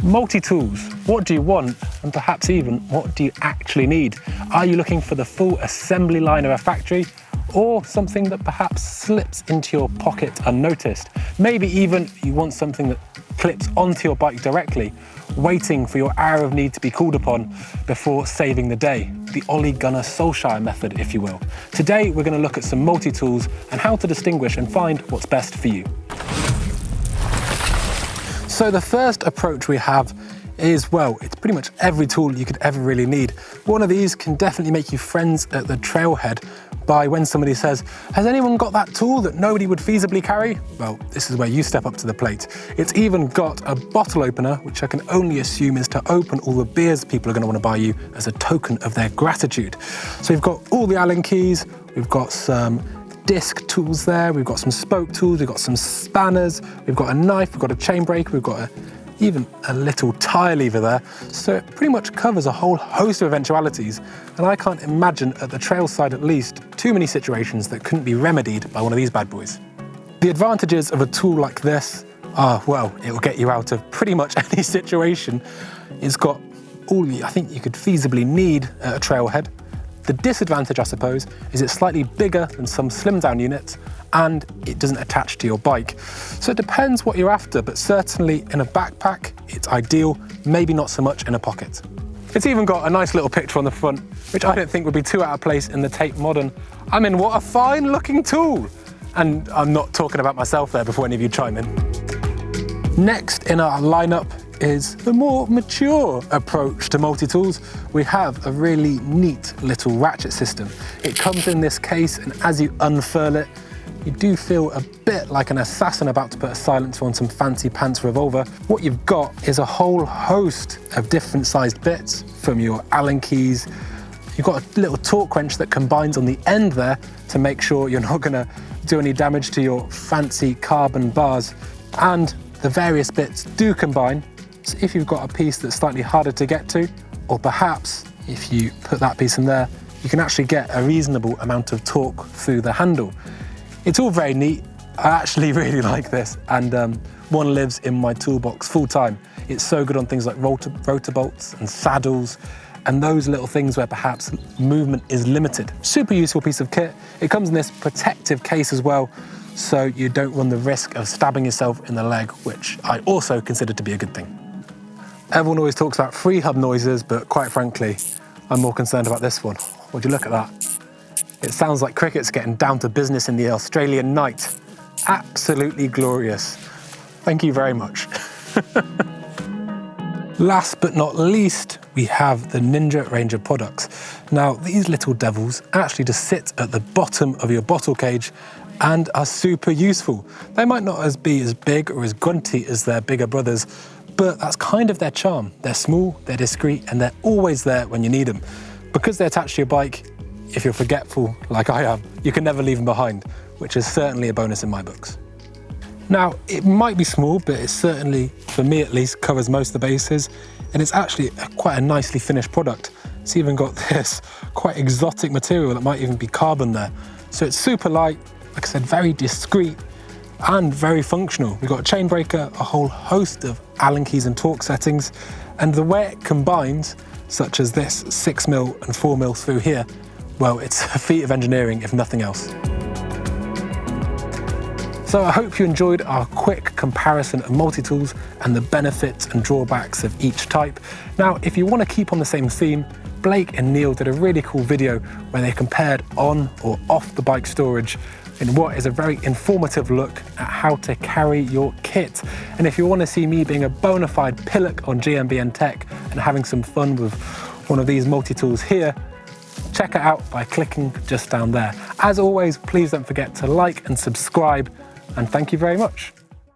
Multi-tools, what do you want? And perhaps even, what do you actually need? Are you looking for the full assembly line of a factory? Or something that perhaps slips into your pocket unnoticed? Maybe even you want something that clips onto your bike directly, waiting for your hour of need to be called upon before saving the day. The Ole Gunnar Solskjaer method, if you will. Today, we're going to look at some multi-tools and how to distinguish and find what's best for you. So the first approach we have is, well, it's pretty much every tool you could ever really need. One of these can definitely make you friends at the trailhead by when somebody says, has anyone got that tool that nobody would feasibly carry? Well, this is where you step up to the plate. It's even got a bottle opener, which I can only assume is to open all the beers people are going to want to buy you as a token of their gratitude. So we've got all the Allen keys, we've got some disc tools there, we've got some spoke tools, we've got some spanners, we've got a knife, we've got a chain breaker, we've got even a little tire lever there. So it pretty much covers a whole host of eventualities. And I can't imagine, at the trail side at least, too many situations that couldn't be remedied by one of these bad boys. The advantages of a tool like this are, well, it will get you out of pretty much any situation. It's got all I think you could feasibly need at a trailhead. The disadvantage, I suppose, is it's slightly bigger than some slim down units and it doesn't attach to your bike. So it depends what you're after, but certainly in a backpack, it's ideal, maybe not so much in a pocket. It's even got a nice little picture on the front, which I don't think would be too out of place in the Tate Modern. I mean, what a fine looking tool. And I'm not talking about myself there before any of you chime in. Next in our lineup is the more mature approach to multi-tools. We have a really neat little ratchet system. It comes in this case, and as you unfurl it, you do feel a bit like an assassin about to put a silencer on some fancy pants revolver. What you've got is a whole host of different sized bits, from your Allen keys. You've got a little torque wrench that combines on the end there to make sure you're not gonna do any damage to your fancy carbon bars. And the various bits do combine. So if you've got a piece that's slightly harder to get to, or perhaps if you put that piece in there, you can actually get a reasonable amount of torque through the handle. It's all very neat. I actually really like this, and one lives in my toolbox full time. It's so good on things like rotor bolts and saddles, and those little things where perhaps movement is limited. Super useful piece of kit. It comes in this protective case as well, so you don't run the risk of stabbing yourself in the leg, which I also consider to be a good thing. Everyone always talks about free hub noises, but quite frankly, I'm more concerned about this one. Would you look at that? It sounds like cricket's getting down to business in the Australian night. Absolutely glorious. Thank you very much. Last but not least, we have the Ninja range of products. Now, these little devils actually just sit at the bottom of your bottle cage and are super useful. They might not be as big or as grunty as their bigger brothers, but that's kind of their charm. They're small, they're discreet, and they're always there when you need them. Because they're attached to your bike, if you're forgetful, like I am, you can never leave them behind, which is certainly a bonus in my books. Now, it might be small, but it certainly, for me at least, covers most of the bases, and it's actually quite a nicely finished product. It's even got this quite exotic material that might even be carbon there. So it's super light, like I said, very discreet, and very functional. We've got a chain breaker, a whole host of Allen keys and torque settings, and the way it combines, such as this 6mm and 4mm through here, well, it's a feat of engineering, if nothing else. So I hope you enjoyed our quick comparison of multi-tools and the benefits and drawbacks of each type. Now, if you want to keep on the same theme, Blake and Neil did a really cool video where they compared on or off the bike storage in what is a very informative look at how to carry your kit. And if you want to see me being a bona fide pillock on GMBN Tech and having some fun with one of these multi-tools here, check it out by clicking just down there. As always, please don't forget to like and subscribe, and thank you very much.